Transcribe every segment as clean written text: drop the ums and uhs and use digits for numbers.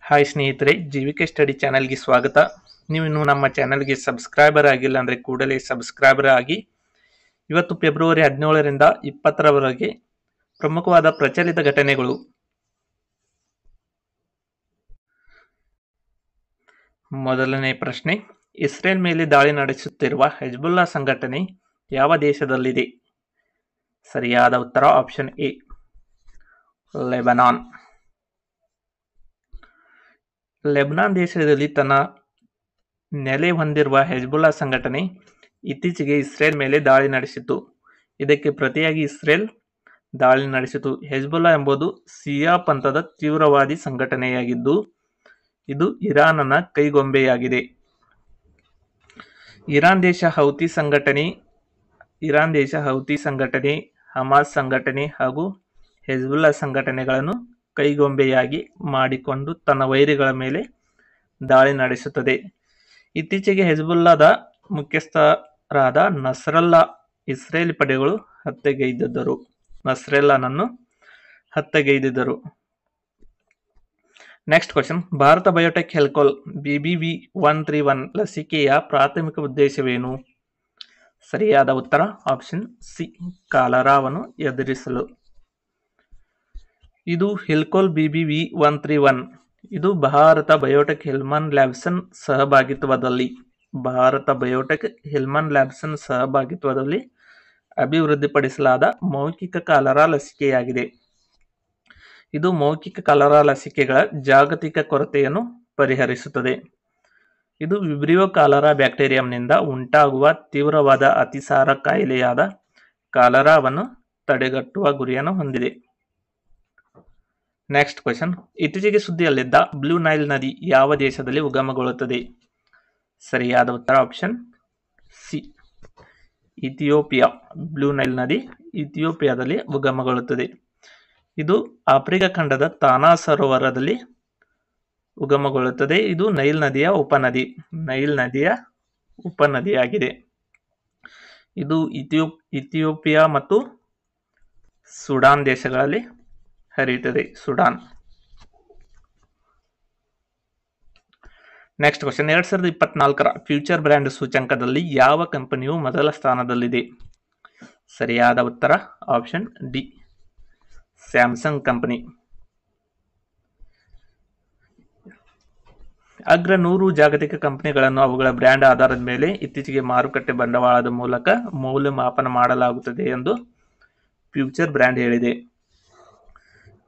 Hi ಸ್ನೇಹಿತರೆ, ಜೀವಿಕೆ study ಚಾನೆಲ್ಗೆ ಸ್ವಾಗತ. ನೀವು ಇನ್ನೂ ನಮ್ಮ ಚಾನೆಲ್ಗೆ ಸಬ್ಸ್ಕ್ರೈಬರ್ ಆಗಿಲ್ಲ ಅಂದರೆ ಕೂಡಲೇ ಸಬ್ಸ್ಕ್ರೈಬರ್ ಆಗಿ. ಇವತ್ತು ಫೆಬ್ರವರಿ 17ರಿಂದ 20ರವರೆಗೆ ಪ್ರಮುಖವಾದ ಪ್ರಚಲಿತ ಘಟನೆಗಳು. ಮೊದಲನೇ ಪ್ರಶ್ನೆ, ಇಸ್ರೇಲ್ ಮೇಲೆ ದಾಳಿ ನಡೆಸುತ್ತಿರುವ ಹೆಜ್ಬುಲ್ಲಾ ಸಂಘಟನೆ ಯಾವ ದೇಶದಲ್ಲಿದೆ? ಸರಿಯಾದ ಉತ್ತರ ಆಪ್ಷನ್ ಎ, ಲೆಬನಾನ್. ಲೆಬನಾನ್ ದೇಶದಲ್ಲಿ ತನ್ನ ನೆಲೆ ಹೊಂದಿರುವ ಹೆಜ್ಬುಲ್ಲಾ ಸಂಘಟನೆ ಇತ್ತೀಚೆಗೆ ಇಸ್ರೇಲ್ ಮೇಲೆ ದಾಳಿ ನಡೆಸಿತು. ಇದಕ್ಕೆ ಪ್ರತಿಯಾಗಿ ಇಸ್ರೇಲ್ ದಾಳಿ ನಡೆಸಿತು. ಹೆಜ್ಬುಲ್ಲಾ ಎಂಬುದು ಶಿಯಾ ಪಂಥದ ತೀವ್ರವಾದಿ ಸಂಘಟನೆಯಾಗಿದ್ದು, ಇದು ಇರಾನ್ನ ಕೈಗೊಂಬೆಯಾಗಿದೆ. ಇರಾನ್ ದೇಶ ಹೌತಿ ಸಂಘಟನೆ, ಹಮಾಸ್ ಸಂಘಟನೆ ಹಾಗೂ ಹೆಜ್ಬುಲ್ಲಾ ಸಂಘಟನೆಗಳನ್ನು ಕೈಗೊಂಬೆಯಾಗಿ ಮಾಡಿಕೊಂಡು ತನ್ನ ವೈರಿಗಳ ಮೇಲೆ ದಾಳಿ ನಡೆಸುತ್ತದೆ. ಇತ್ತೀಚೆಗೆ ಹೆಜ್ಬುಲ್ಲಾದ ಮುಖ್ಯಸ್ಥರಾದ ನಸ್ರಲ್ಲಾ ಇಸ್ರೇಲಿ ಪಡೆಗಳು ನಸ್ರಲ್ಲಾನನ್ನು ಹತ್ಯೆಗೈದಿದ್ದರು. ನೆಕ್ಸ್ಟ್ ಕ್ವಶನ್, ಭಾರತ ಬಯೋಟೆಕ್ ಹೆಲ್ಕೋಲ್ BBV131 ಲಸಿಕೆಯ ಪ್ರಾಥಮಿಕ ಉದ್ದೇಶವೇನು? ಸರಿಯಾದ ಉತ್ತರ ಆಪ್ಷನ್ ಸಿ, ಕಾಲರಾವನ್ನು ಎದುರಿಸಲು. ಇದು ಹೆಲ್ಕೋಲ್ BBV131 ಇದು ಭಾರತ ಬಯೋಟೆಕ್ ಹಿಲ್ಮನ್ ಲ್ಯಾಬ್ಸನ್ ಸಹಭಾಗಿತ್ವದಲ್ಲಿ ಅಭಿವೃದ್ಧಿಪಡಿಸಲಾದ ಮೌಖಿಕ ಕಾಲರಾ ಲಸಿಕೆಯಾಗಿದೆ. ಇದು ಮೌಖಿಕ ಕಾಲರಾ ಲಸಿಕೆಗಳ ಜಾಗತಿಕ ಕೊರತೆಯನ್ನು ಪರಿಹರಿಸುತ್ತದೆ. ಇದು ವಿಬ್ರಿಯೋ ಕಾಲರಾ ಬ್ಯಾಕ್ಟೀರಿಯಂನಿಂದ ಉಂಟಾಗುವ ತೀವ್ರವಾದ ಅತಿಸಾರ ಕಾಯಿಲೆಯಾದ ಕಾಲರಾವನ್ನು ತಡೆಗಟ್ಟುವ ಗುರಿಯನ್ನು ಹೊಂದಿದೆ. ನೆಕ್ಸ್ಟ್ ಕ್ವೆಶ್ಚನ್, ಇತ್ತೀಚೆಗೆ ಸುದ್ದಿಯಲ್ಲಿದ್ದ ಬ್ಲೂ ನೈಲ್ ನದಿ ಯಾವ ದೇಶದಲ್ಲಿ ಉಗಮಗೊಳ್ಳುತ್ತದೆ? ಸರಿಯಾದ ಉತ್ತರ option C, Ethiopia. Blue Nile ನದಿ ಇಥಿಯೋಪಿಯಾದಲ್ಲಿ ಉಗಮಗೊಳ್ಳುತ್ತದೆ. ಇದು ಆಫ್ರಿಕಾ ಖಂಡದ ತಾನಾ ಸರೋವರದಲ್ಲಿ ಉಗಮಗೊಳ್ಳುತ್ತದೆ. ಇದು ನೈಲ್ ನದಿಯ ಉಪನದಿಯಾಗಿದೆ. ಇದು ಇಥಿಯೋಪಿಯಾ ಮತ್ತು ಸುಡಾನ್ ದೇಶಗಳಲ್ಲಿ ಹರಿಯುತ್ತದೆ. ನೆಕ್ಸ್ಟ್ ಕ್ವಶನ್, 2024ರ ಫ್ಯೂಚರ್ ಬ್ರ್ಯಾಂಡ್ ಸೂಚ್ಯಂಕದಲ್ಲಿ ಯಾವ ಕಂಪನಿಯು ಮೊದಲ ಸ್ಥಾನದಲ್ಲಿದೆ? ಸರಿಯಾದ ಉತ್ತರ ಆಪ್ಷನ್ ಡಿ, ಸ್ಯಾಮ್ಸಂಗ್ ಕಂಪನಿ. ಅಗ್ರ 100 ಜಾಗತಿಕ ಕಂಪನಿಗಳನ್ನು ಅವುಗಳ ಬ್ರ್ಯಾಂಡ್ ಆಧಾರದ ಮೇಲೆ ಇತ್ತೀಚೆಗೆ ಮಾರುಕಟ್ಟೆ ಬಂಡವಾಳದ ಮೂಲಕ ಮೌಲ್ಯಮಾಪನ ಮಾಡಲಾಗುತ್ತದೆ ಎಂದು ಫ್ಯೂಚರ್ ಬ್ರ್ಯಾಂಡ್ ಹೇಳಿದೆ.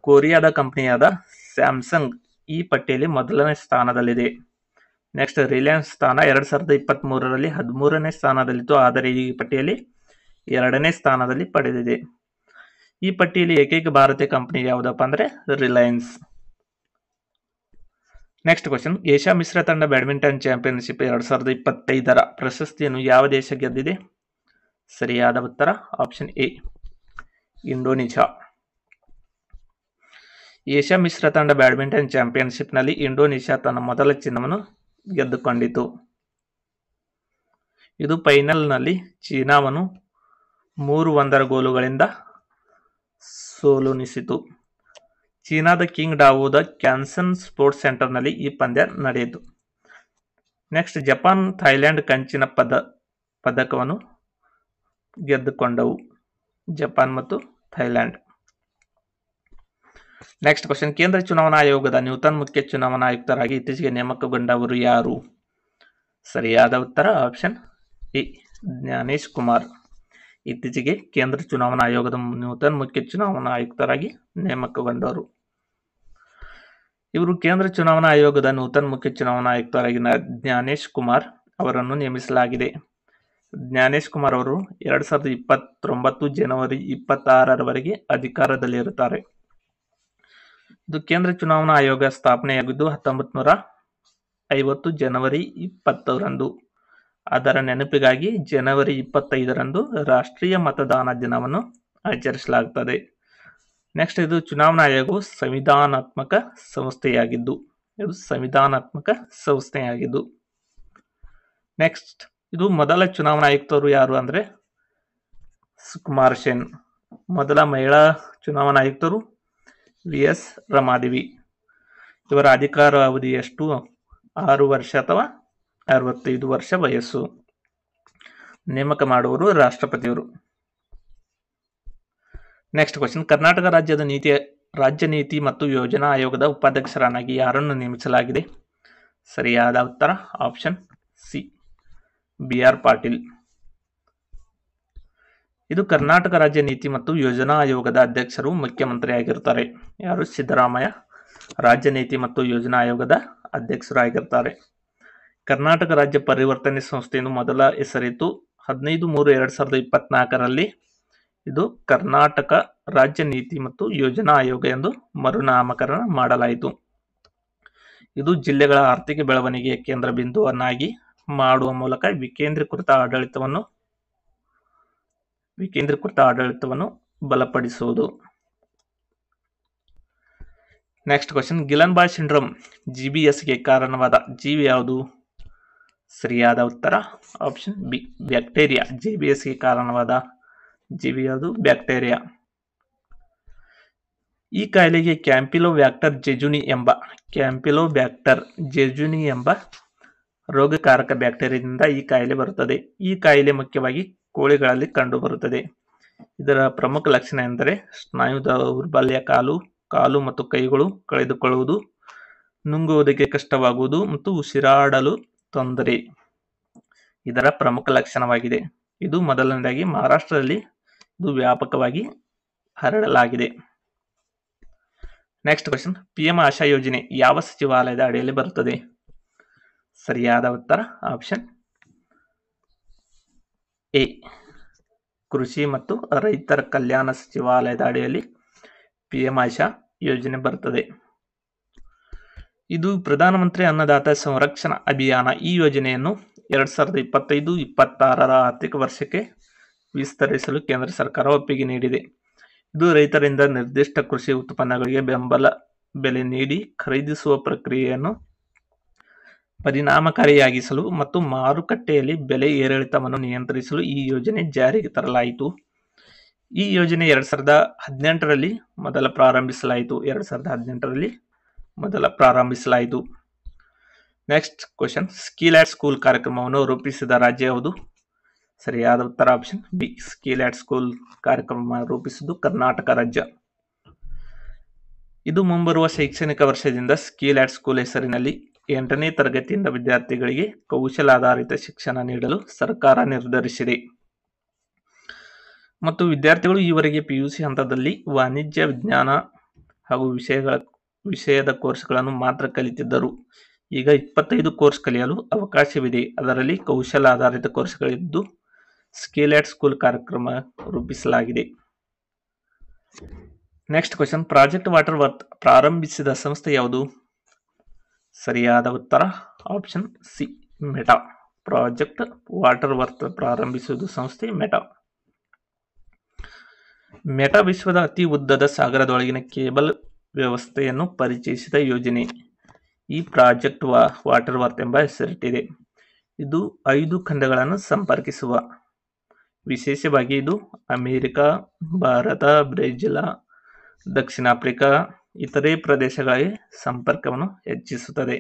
ಕೊರಿಯಾದ ಕಂಪನಿಯಾದ ಸ್ಯಾಮ್ಸಂಗ್ ಈ ಪಟ್ಟಿಯಲ್ಲಿ ಮೊದಲನೇ ಸ್ಥಾನದಲ್ಲಿದೆ. ನೆಕ್ಸ್ಟ್, ರಿಲಯನ್ಸ್ ಸ್ಥಾನ 2023ರಲ್ಲಿ 13ನೇ ಸ್ಥಾನದಲ್ಲಿತ್ತು, ಆದರೆ ಈ ಪಟ್ಟಿಯಲ್ಲಿ 2ನೇ ಸ್ಥಾನದಲ್ಲಿ ಪಡೆದಿದೆ. ಈ ಪಟ್ಟಿಯಲ್ಲಿ ಏಕೈಕ ಭಾರತೀಯ ಕಂಪನಿ ಯಾವುದಪ್ಪ ಅಂದರೆ ರಿಲಯನ್ಸ್. ನೆಕ್ಸ್ಟ್ ಕ್ವಶನ್, ಏಷ್ಯಾ ಮಿಶ್ರ ತಂಡ ಬ್ಯಾಡ್ಮಿಂಟನ್ ಚಾಂಪಿಯನ್ಶಿಪ್ 2025ರ ಪ್ರಶಸ್ತಿಯನ್ನು ಯಾವ ದೇಶ ಗೆದ್ದಿದೆ? ಸರಿಯಾದ ಉತ್ತರ ಆಪ್ಷನ್ ಎ, ಇಂಡೋನೇಷ್ಯಾ. ಏಷ್ಯಾ ಮಿಶ್ರ ತಂಡ ಬ್ಯಾಡ್ಮಿಂಟನ್ ಚಾಂಪಿಯನ್ಶಿಪ್ನಲ್ಲಿ ಇಂಡೋನೇಷ್ಯಾ ತನ್ನ ಮೊದಲ ಚಿನ್ನವನ್ನು ಗೆದ್ದುಕೊಂಡಿತು. ಇದು ಫೈನಲ್ನಲ್ಲಿ ಚೀನಾವನ್ನು 3-1 ಗೋಲುಗಳಿಂದ ಸೋಲುಣಿಸಿತು. ಚೀನಾದ ಕಿಂಗ್ ಡಾವೋದ ಕ್ಯಾನ್ಸನ್ ಸ್ಪೋರ್ಟ್ಸ್ ಸೆಂಟರ್ನಲ್ಲಿ ಈ ಪಂದ್ಯ ನಡೆಯಿತು. ನೆಕ್ಸ್ಟ್, ಜಪಾನ್ ಥೈಲ್ಯಾಂಡ್ ಕಂಚಿನ ಪದಕವನ್ನು ಗೆದ್ದುಕೊಂಡವು. ಜಪಾನ್ ಮತ್ತು ಥೈಲ್ಯಾಂಡ್. ನೆಕ್ಸ್ಟ್ ಕ್ವಶನ್, ಕೇಂದ್ರ ಚುನಾವಣಾ ಆಯೋಗದ ನೂತನ ಮುಖ್ಯ ಚುನಾವಣಾ ಆಯುಕ್ತರಾಗಿ ಇತ್ತೀಚೆಗೆ ನೇಮಕಗೊಂಡವರು ಯಾರು? ಸರಿಯಾದ ಉತ್ತರ ಆಪ್ಷನ್ ಎ, ಜ್ಞಾನೇಶ್ ಕುಮಾರ್. ಇತ್ತೀಚೆಗೆ ಕೇಂದ್ರ ಚುನಾವಣಾ ಆಯೋಗದ ನೂತನ ಮುಖ್ಯ ಚುನಾವಣಾ ಆಯುಕ್ತರಾಗಿ ನೇಮಕಗೊಂಡವರು. ಇವರು ಕೇಂದ್ರ ಚುನಾವಣಾ ಆಯೋಗದ ನೂತನ ಮುಖ್ಯ ಚುನಾವಣಾ ಆಯುಕ್ತರಾಗಿ ಜ್ಞಾನೇಶ್ ಕುಮಾರ್ ಅವರನ್ನು ನೇಮಿಸಲಾಗಿದೆ. ಜ್ಞಾನೇಶ್ ಕುಮಾರ್ ಅವರು 2029 ಜನವರಿ 26ರವರೆಗೆ ಅಧಿಕಾರದಲ್ಲಿರುತ್ತಾರೆ. ಇದು ಕೇಂದ್ರ ಚುನಾವಣಾ ಆಯೋಗ ಸ್ಥಾಪನೆಯಾಗಿದ್ದು 1950 ಜನವರಿ 20ರಂದು. ಅದರ ನೆನಪಿಗಾಗಿ ಜನವರಿ 25ರಂದು ರಾಷ್ಟ್ರೀಯ ಮತದಾನ ದಿನವನ್ನು ಆಚರಿಸಲಾಗುತ್ತದೆ. ನೆಕ್ಸ್ಟ್, ಇದು ಚುನಾವಣಾ ಆಯೋಗವು ಸಂವಿಧಾನಾತ್ಮಕ ಸಂಸ್ಥೆಯಾಗಿದ್ದು. ನೆಕ್ಸ್ಟ್, ಇದು ಮೊದಲ ಚುನಾವಣಾ ಆಯುಕ್ತರು ಯಾರು ಅಂದರೆ ಸುಕುಮಾರ್ ಸೆನ್. ಮೊದಲ ಮಹಿಳಾ ಚುನಾವಣಾ ಆಯುಕ್ತರು VS ರಮಾದೇವಿ. ಇವರ ಅಧಿಕಾರ ಅವಧಿ ಎಷ್ಟು? 6 ವರ್ಷ ಅಥವಾ 65 ವರ್ಷ ವಯಸ್ಸು. ನೇಮಕ ಮಾಡುವರು ರಾಷ್ಟ್ರಪತಿಯವರು. ನೆಕ್ಸ್ಟ್ ಕ್ವಶನ್, ಕರ್ನಾಟಕ ರಾಜ್ಯ ನೀತಿ ಮತ್ತು ಯೋಜನಾ ಆಯೋಗದ ಉಪಾಧ್ಯಕ್ಷರನ್ನಾಗಿ ಯಾರನ್ನು ನೇಮಿಸಲಾಗಿದೆ? ಸರಿಯಾದ ಉತ್ತರ ಆಪ್ಷನ್ ಸಿ, BR ಪಾಟೀಲ್. ಇದು ಕರ್ನಾಟಕ ರಾಜ್ಯ ನೀತಿ ಮತ್ತು ಯೋಜನಾ ಆಯೋಗದ ಅಧ್ಯಕ್ಷರು ಮುಖ್ಯಮಂತ್ರಿ ಆಗಿರ್ತಾರೆ. ಯಾರು? ಸಿದ್ದರಾಮಯ್ಯ ರಾಜ್ಯ ನೀತಿ ಮತ್ತು ಯೋಜನಾ ಆಯೋಗದ ಅಧ್ಯಕ್ಷರು ಆಗಿರ್ತಾರೆ. ಕರ್ನಾಟಕ ರಾಜ್ಯ ಪರಿವರ್ತನೆ ಸಂಸ್ಥೆಯನ್ನು ಮೊದಲ ಹೆಸರಿತ್ತು 15/3/2024 ಇದು ಕರ್ನಾಟಕ ರಾಜ್ಯ ನೀತಿ ಮತ್ತು ಯೋಜನಾ ಆಯೋಗ ಎಂದು ಮರುನಾಮಕರಣ ಮಾಡಲಾಯಿತು. ಇದು ಜಿಲ್ಲೆಗಳ ಆರ್ಥಿಕ ಬೆಳವಣಿಗೆಯ ಕೇಂದ್ರ ಬಿಂದುವನ್ನಾಗಿ ಮಾಡುವ ಮೂಲಕ ವಿಕೇಂದ್ರೀಕೃತ ಆಡಳಿತವನ್ನು ಬಲಪಡಿಸುವುದು. ನೆಕ್ಸ್ಟ್ ಕ್ವಶನ್, ಗಿಲನ್-ಬಾಯ್ ಸಿಂಡ್ರೋಮ್ GBSಗೆ ಕಾರಣವಾದ ಜೀವಿ ಯಾವುದು? ಸರಿಯಾದ ಉತ್ತರ ಆಪ್ಷನ್ ಬಿ, ಬ್ಯಾಕ್ಟೀರಿಯಾ. GBSಗೆ ಕಾರಣವಾದ ಜೀವಿ ಯಾವುದು? ಬ್ಯಾಕ್ಟೀರಿಯಾ. ಈ ಕಾಯಿಲೆಗೆ ಕ್ಯಾಂಪಿಲೋಬ್ಯಾಕ್ಟರ್ ಜೆಜುನಿ ಎಂಬ ರೋಗಕಾರಕ ಬ್ಯಾಕ್ಟೀರಿಯಾದಿಂದ ಈ ಕಾಯಿಲೆ ಬರುತ್ತದೆ. ಈ ಕಾಯಿಲೆ ಮುಖ್ಯವಾಗಿ ಕೋಳಿಗಳಲ್ಲಿ ಕಂಡುಬರುತ್ತದೆ. ಇದರ ಪ್ರಮುಖ ಲಕ್ಷಣ ಎಂದರೆ ಸ್ನಾಯು ದೌರ್ಬಲ್ಯ, ಕಾಲು ಮತ್ತು ಕೈಗಳು ಕಳೆದುಕೊಳ್ಳುವುದು, ನುಂಗುವುದಕ್ಕೆ ಕಷ್ಟವಾಗುವುದು ಮತ್ತು ಉಸಿರಾಡಲು ತೊಂದರೆ ಇದರ ಪ್ರಮುಖ ಲಕ್ಷಣವಾಗಿದೆ. ಇದು ಮೊದಲನೇದಾಗಿ ಮಹಾರಾಷ್ಟ್ರದಲ್ಲಿ ಇದು ವ್ಯಾಪಕವಾಗಿ ಹರಡಲಾಗಿದೆ. ನೆಕ್ಸ್ಟ್ ಕ್ವಶನ್, PM ಆಶಾ ಯೋಜನೆ ಯಾವ ಸಚಿವಾಲಯದ ಅಡಿಯಲ್ಲಿ ಬರುತ್ತದೆ? ಸರಿಯಾದ ಉತ್ತರ ಆಪ್ಷನ್ ಎ, ಕೃಷಿ ಮತ್ತು ರೈತರ ಕಲ್ಯಾಣ ಸಚಿವಾಲಯದ ಅಡಿಯಲ್ಲಿ PM ಆಶಾ ಯೋಜನೆ ಬರುತ್ತದೆ. ಇದು ಪ್ರಧಾನಮಂತ್ರಿ ಅನ್ನದಾತ ಸಂರಕ್ಷಣಾ ಅಭಿಯಾನ. ಈ ಯೋಜನೆಯನ್ನು 2025-26 ಆರ್ಥಿಕ ವರ್ಷಕ್ಕೆ ವಿಸ್ತರಿಸಲು ಕೇಂದ್ರ ಸರ್ಕಾರ ಒಪ್ಪಿಗೆ ನೀಡಿದೆ. ಇದು ರೈತರಿಂದ ನಿರ್ದಿಷ್ಟ ಕೃಷಿ ಉತ್ಪನ್ನಗಳಿಗೆ ಬೆಂಬಲ ಬೆಲೆ ನೀಡಿ ಖರೀದಿಸುವ ಪ್ರಕ್ರಿಯೆಯನ್ನು ಪರಿಣಾಮಕಾರಿಯಾಗಿಸಲು ಮತ್ತು ಮಾರುಕಟ್ಟೆಯಲ್ಲಿ ಬೆಲೆ ಏರಿಳಿತವನ್ನು ನಿಯಂತ್ರಿಸಲು ಈ ಯೋಜನೆ ಜಾರಿಗೆ ತರಲಾಯಿತು. ಈ ಯೋಜನೆ 2018ರಲ್ಲಿ ಮೊದಲ ಪ್ರಾರಂಭಿಸಲಾಯಿತು. Next question, skill at school ಕಾರ್ಯಕ್ರಮವನ್ನು ರೂಪಿಸಿದ ರಾಜ್ಯ ಯಾವುದು? ಸರಿಯಾದ ಉತ್ತರ option B, skill at school ಕಾರ್ಯಕ್ರಮ ರೂಪಿಸಿದ್ದು ಕರ್ನಾಟಕ ರಾಜ್ಯ. ಇದು ಮುಂಬರುವ ಶೈಕ್ಷಣಿಕ ವರ್ಷದಿಂದ ಸ್ಕಿಲ್ ಆಟ್ ಸ್ಕೂಲ್ ಹೆಸರಿನಲ್ಲಿ 8ನೇ ತರಗತಿಯಿಂದ ವಿದ್ಯಾರ್ಥಿಗಳಿಗೆ ಕೌಶಲಾಧಾರಿತ ಶಿಕ್ಷಣ ನೀಡಲು ಸರ್ಕಾರ ನಿರ್ಧರಿಸಿದೆ. ಮತ್ತು ವಿದ್ಯಾರ್ಥಿಗಳು ಈವರೆಗೆ PUC ಹಂತದಲ್ಲಿ ವಾಣಿಜ್ಯ, ವಿಜ್ಞಾನ ಹಾಗೂ ವಿಷಯದ ಕೋರ್ಸ್ಗಳನ್ನು ಮಾತ್ರ ಕಲಿತಿದ್ದರು. ಈಗ 25 ಕೋರ್ಸ್ ಕಲಿಯಲು ಅವಕಾಶವಿದೆ. ಅದರಲ್ಲಿ ಕೌಶಲಾಧಾರಿತ ಕೋರ್ಸ್ಗಳಿದ್ದು ಸ್ಕಿಲ್ ಆಟ್ ಸ್ಕೂಲ್ ಕಾರ್ಯಕ್ರಮ ರೂಪಿಸಲಾಗಿದೆ. Next question, project water worth ಪ್ರಾರಂಭಿಸಿದ ಸಂಸ್ಥೆ ಯಾವುದು? ಸರಿಯಾದ ಉತ್ತರ option C, meta. Project water worth ಪ್ರಾರಂಭಿಸುವುದು ಸಂಸ್ಥೆ ಮೆಟಾ. ಮೆಟಾ ವಿಶ್ವದ ಅತಿ ಉದ್ದದ ಸಾಗರದೊಳಗಿನ ಕೇಬಲ್ ವ್ಯವಸ್ಥೆಯನ್ನು ಪರಿಚಯಿಸಿದ ಯೋಜನೆ. ಈ ಪ್ರಾಜೆಕ್ಟ್ ವಾಟರ್ ವರ್ತ್ ಎಂಬ ಹೆಸರಿಟ್ಟಿದೆ. ಇದು 5 ಖಂಡಗಳನ್ನು ಸಂಪರ್ಕಿಸುವ. ವಿಶೇಷವಾಗಿ ಇದು ಅಮೆರಿಕ, ಭಾರತ, ಬ್ರೆಜಿಲ್, ದಕ್ಷಿಣ ಆಫ್ರಿಕಾ ಇತರೆ ಪ್ರದೇಶಗಳಿಗೆ ಸಂಪರ್ಕವನ್ನು ಹೆಚ್ಚಿಸುತ್ತದೆ.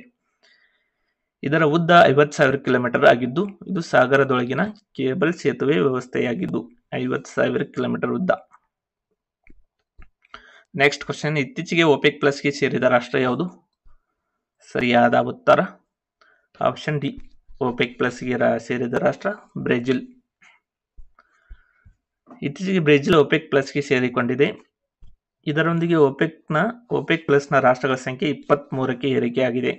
ಇದರ ಉದ್ದ 50,000 ಕಿಲೋಮೀಟರ್ ಆಗಿದ್ದು ಇದು ಸಾಗರದೊಳಗಿನ ಕೇಬಲ್ ಸೇತುವೆ ವ್ಯವಸ್ಥೆಯಾಗಿದ್ದು 50,000 ಕಿಲೋಮೀಟರ್ ಉದ್ದ. ನೆಕ್ಸ್ಟ್ ಕ್ವಶನ್, ಇತ್ತೀಚೆಗೆ OPEC ಪ್ಲಸ್ಗೆ ಸೇರಿದ ರಾಷ್ಟ್ರ ಯಾವುದು? ಸರಿಯಾದ ಉತ್ತರ ಆಪ್ಷನ್ ಡಿ, OPEC ಪ್ಲಸ್ಗೆ ಸೇರಿದ ರಾಷ್ಟ್ರ ಬ್ರೆಜಿಲ್. ಇತ್ತೀಚೆಗೆ ಬ್ರೆಜಿಲ್ OPEC ಪ್ಲಸ್ಗೆ ಸೇರಿಕೊಂಡಿದೆ. ಇದರೊಂದಿಗೆ OPEC ಪ್ಲಸ್ನ ರಾಷ್ಟ್ರಗಳ ಸಂಖ್ಯೆ 23ಕ್ಕೆ ಏರಿಕೆಯಾಗಿದೆ.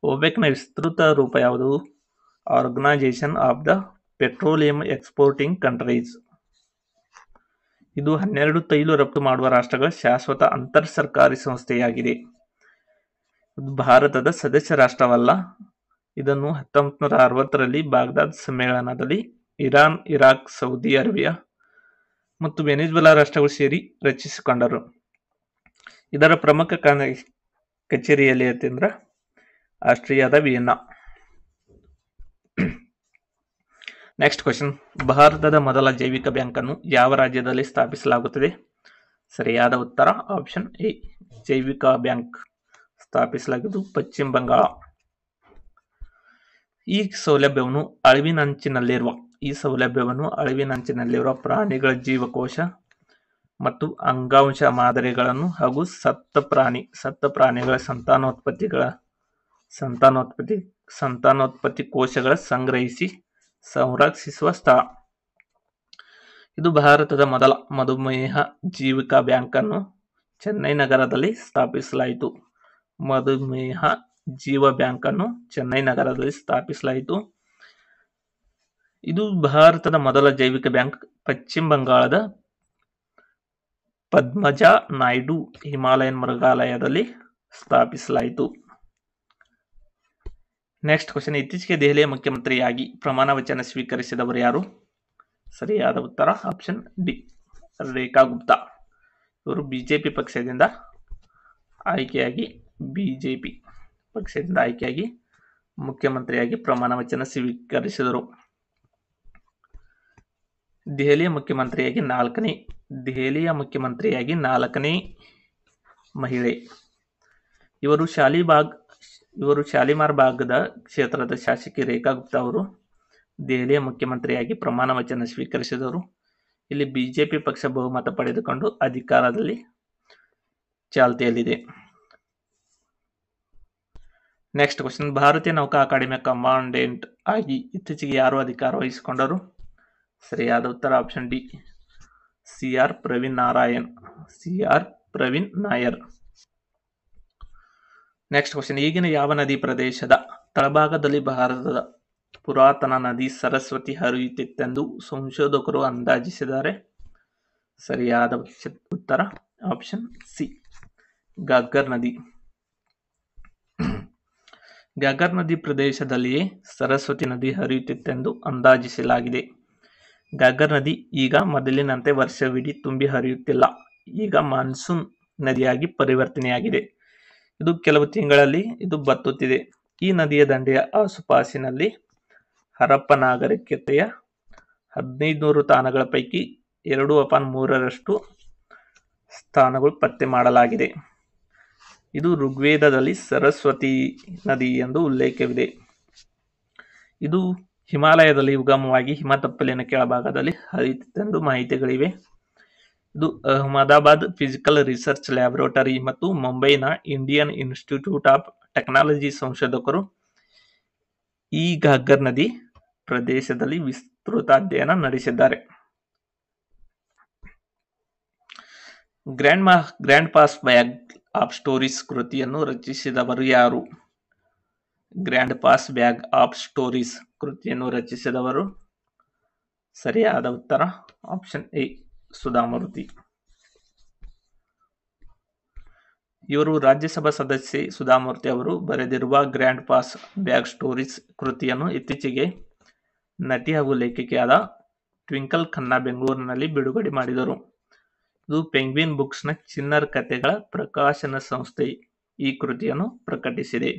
OPECನ ವಿಸ್ತೃತ ರೂಪ ಯಾವುದು? Organisation of the petroleum exporting countries. ಇದು 12 ತೈಲ ರಫ್ತು ಮಾಡುವ ರಾಷ್ಟ್ರಗಳ ಶಾಶ್ವತ ಅಂತರ್ ಸರ್ಕಾರಿ ಸಂಸ್ಥೆಯಾಗಿದೆ. ಇದು ಭಾರತದ ಸದಸ್ಯ ರಾಷ್ಟ್ರವಲ್ಲ. ಇದನ್ನು 1960ರಲ್ಲಿ ಬಾಗ್ದಾದ್ ಸಮ್ಮೇಳನದಲ್ಲಿ ಇರಾನ್, ಇರಾಕ್, ಸೌದಿ ಅರೇಬಿಯಾ ಮತ್ತು ವೆನೆಜುವೆಲಾ ರಾಷ್ಟ್ರಗಳು ಸೇರಿ ರಚಿಸಿಕೊಂಡರು. ಇದರ ಪ್ರಮುಖ ಕಚೇರಿ ಎಲ್ಲಿ ಐತಿ ಅಂದ್ರೆ ಆಸ್ಟ್ರಿಯಾದ ವಿಯೆನ್ನಾ. ನೆಕ್ಸ್ಟ್ ಕ್ವಶನ್, ಭಾರತದ ಮೊದಲ ಜೈವಿಕ ಬ್ಯಾಂಕ್ ಅನ್ನು ಯಾವ ರಾಜ್ಯದಲ್ಲಿ ಸ್ಥಾಪಿಸಲಾಗುತ್ತದೆ? ಸರಿಯಾದ ಉತ್ತರ ಆಪ್ಷನ್ ಎ, ಜೈವಿಕ ಬ್ಯಾಂಕ್ ಸ್ಥಾಪಿಸಲಾಗಿದ್ದು ಪಶ್ಚಿಮ ಬಂಗಾಳ. ಈ ಸೌಲಭ್ಯವನ್ನು ಅಳಿವಿನಂಚಿನಲ್ಲಿರುವ ಪ್ರಾಣಿಗಳ ಜೀವಕೋಶ ಮತ್ತು ಅಂಗಾಂಶ ಮಾದರಿಗಳನ್ನು ಹಾಗೂ ಸತ್ತ ಪ್ರಾಣಿಗಳ ಸಂತಾನೋತ್ಪತ್ತಿ ಕೋಶಗಳ ಸಂಗ್ರಹಿಸಿ ಸಂರಕ್ಷಿಸುವ ಸ್ಥಳ. ಇದು ಭಾರತದ ಮೊದಲ ಮಧುಮೇಹ ಜೀವಿಕಾ ಬ್ಯಾಂಕ್ ಅನ್ನು ಚೆನ್ನೈ ನಗರದಲ್ಲಿ ಸ್ಥಾಪಿಸಲಾಯಿತು. ಮಧುಮೇಹ ಜೀವ ಬ್ಯಾಂಕ್ ಅನ್ನು ಚೆನ್ನೈ ನಗರದಲ್ಲಿ ಸ್ಥಾಪಿಸಲಾಯಿತು. ಇದು ಭಾರತದ ಮೊದಲ ಜೈವಿಕ ಬ್ಯಾಂಕ್ ಪಶ್ಚಿಮ ಬಂಗಾಳದ ಪದ್ಮಜಾ ನಾಯ್ಡು ಹಿಮಾಲಯನ್ ಮೃಗಾಲಯದಲ್ಲಿ ಸ್ಥಾಪಿಸಲಾಯಿತು. ನೆಕ್ಸ್ಟ್ ಕ್ವಶನ್, ಇತ್ತೀಚೆಗೆ ದೆಹಲಿಯ ಮುಖ್ಯಮಂತ್ರಿಯಾಗಿ ಪ್ರಮಾಣ ವಚನ ಸ್ವೀಕರಿಸಿದವರು ಯಾರು? ಸರಿಯಾದ ಉತ್ತರ ಆಪ್ಷನ್ ಡಿ, ರೇಖಾ ಗುಪ್ತಾ. ಇವರು ಬಿಜೆಪಿ ಪಕ್ಷದಿಂದ ಆಯ್ಕೆಯಾಗಿ ಮುಖ್ಯಮಂತ್ರಿಯಾಗಿ ಪ್ರಮಾಣ ವಚನ ಸ್ವೀಕರಿಸಿದರು. ದೆಹಲಿಯ ಮುಖ್ಯಮಂತ್ರಿಯಾಗಿ ನಾಲ್ಕನೇ ಮಹಿಳೆ. ಇವರು ಶಾಲಿಮಾರ್ ಬಾಗ್ದ ಕ್ಷೇತ್ರದ ಶಾಸಕಿ ರೇಖಾ ಗುಪ್ತಾ ಅವರು ದೆಹಲಿಯ ಮುಖ್ಯಮಂತ್ರಿಯಾಗಿ ಪ್ರಮಾಣ ವಚನ ಸ್ವೀಕರಿಸಿದರು. ಇಲ್ಲಿ ಬಿಜೆಪಿ ಪಕ್ಷ ಬಹುಮತ ಪಡೆದುಕೊಂಡು ಅಧಿಕಾರದಲ್ಲಿ ಚಾಲ್ತಿಯಲ್ಲಿದೆ. ನೆಕ್ಸ್ಟ್ ಕ್ವಶನ್, ಭಾರತೀಯ ನೌಕಾ ಅಕಾಡೆಮಿಯ ಕಮಾಂಡೆಂಟ್ ಆಗಿ ಇತ್ತೀಚೆಗೆ ಯಾರು ಅಧಿಕಾರ ವಹಿಸಿಕೊಂಡರು? ಸರಿಯಾದ ಉತ್ತರ option D, C R. Praveen Nair. Next question, ಈಗಿನ ಯಾವ ನದಿ ಪ್ರದೇಶದ ತಳಭಾಗದಲ್ಲಿ ಭಾರತದ ಪುರಾತನ ನದಿ ಸರಸ್ವತಿ ಹರಿಯುತ್ತಿತ್ತೆಂದು ಸಂಶೋಧಕರು ಅಂದಾಜಿಸಿದ್ದಾರೆ? ಸರಿಯಾದ ಉತ್ತರ ಆಪ್ಷನ್ ಸಿ, ಘಾಘರ್ ನದಿ. ಘಾಘರ್ ನದಿ ಪ್ರದೇಶದಲ್ಲಿಯೇ ಸರಸ್ವತಿ ನದಿ ಹರಿಯುತ್ತಿತ್ತೆಂದು ಅಂದಾಜಿಸಲಾಗಿದೆ. ಘಾಘರ್ ನದಿ ಈಗ ಮೊದಲಿನಂತೆ ವರ್ಷವಿಡೀ ತುಂಬಿ ಹರಿಯುತ್ತಿಲ್ಲ. ಈಗ ಮಾನ್ಸೂನ್ ನದಿಯಾಗಿ ಪರಿವರ್ತನೆಯಾಗಿದೆ. ಇದು ಕೆಲವು ತಿಂಗಳಲ್ಲಿ ಇದು ಬತ್ತುತ್ತಿದೆ. ಈ ನದಿಯ ದಂಡೆಯ ಆಸುಪಾಸಿನಲ್ಲಿ ಹರಪ್ಪ ನಾಗರಿಕತೆಯ 1500 ತಾಣಗಳ ಪೈಕಿ 2/3 ಸ್ಥಾನಗಳು ಪತ್ತೆ ಮಾಡಲಾಗಿದೆ. ಇದು ಋಗ್ವೇದದಲ್ಲಿ ಸರಸ್ವತಿ ನದಿ ಎಂದು ಉಲ್ಲೇಖವಿದೆ. ಇದು ಹಿಮಾಲಯದಲ್ಲಿ ಉಗಮವಾಗಿ ಹಿಮತಪ್ಪಲಿನ ಕೆಳಭಾಗದಲ್ಲಿ ಹರಿಯುತ್ತಿತ್ತೆಂದು ಮಾಹಿತಿಗಳಿವೆ. ಇದು ಅಹಮದಾಬಾದ್ ಫಿಸಿಕಲ್ ರಿಸರ್ಚ್ ಲ್ಯಾಬೊರೇಟರಿ ಮತ್ತು ಮುಂಬೈನ ಇಂಡಿಯನ್ ಇನ್ಸ್ಟಿಟ್ಯೂಟ್ ಆಫ್ ಟೆಕ್ನಾಲಜಿ ಸಂಶೋಧಕರು ಈ ಘಾಘರ್ ನದಿ ಪ್ರದೇಶದಲ್ಲಿ ವಿಸ್ತೃತ ಅಧ್ಯಯನ ನಡೆಸಿದ್ದಾರೆ. Grand pass bag of stories ಕೃತಿಯನ್ನು ರಚಿಸಿದವರು ಯಾರು? Grand pass bag of stories ಕೃತಿಯನ್ನು ರಚಿಸಿದವರು ಸರಿಯಾದ ಉತ್ತರ ಆಪ್ಷನ್ ಎ, ಸುಧಾಮೂರ್ತಿ. ಇವರು ರಾಜ್ಯಸಭಾ ಸದಸ್ಯೆ ಸುಧಾಮೂರ್ತಿ ಅವರು ಬರೆದಿರುವ ಗ್ರ್ಯಾಂಡ್ ಪಾಸ್ ಬ್ಯಾಗ್ ಸ್ಟೋರೀಸ್ ಕೃತಿಯನ್ನು ಇತ್ತೀಚೆಗೆ ನಟಿ ಹಾಗೂ ಲೇಖಕಿಯಾದ ಟ್ವಿಂಕಲ್ ಖನ್ನಾ ಬೆಂಗಳೂರಿನಲ್ಲಿ ಬಿಡುಗಡೆ ಮಾಡಿದರು. ಇದು ಪೆಂಗ್ವಿನ್ ಬುಕ್ಸ್ನ ಚಿನ್ನರ್ ಕಥೆಗಳ ಪ್ರಕಾಶನ ಸಂಸ್ಥೆ ಈ ಕೃತಿಯನ್ನು ಪ್ರಕಟಿಸಿದೆ.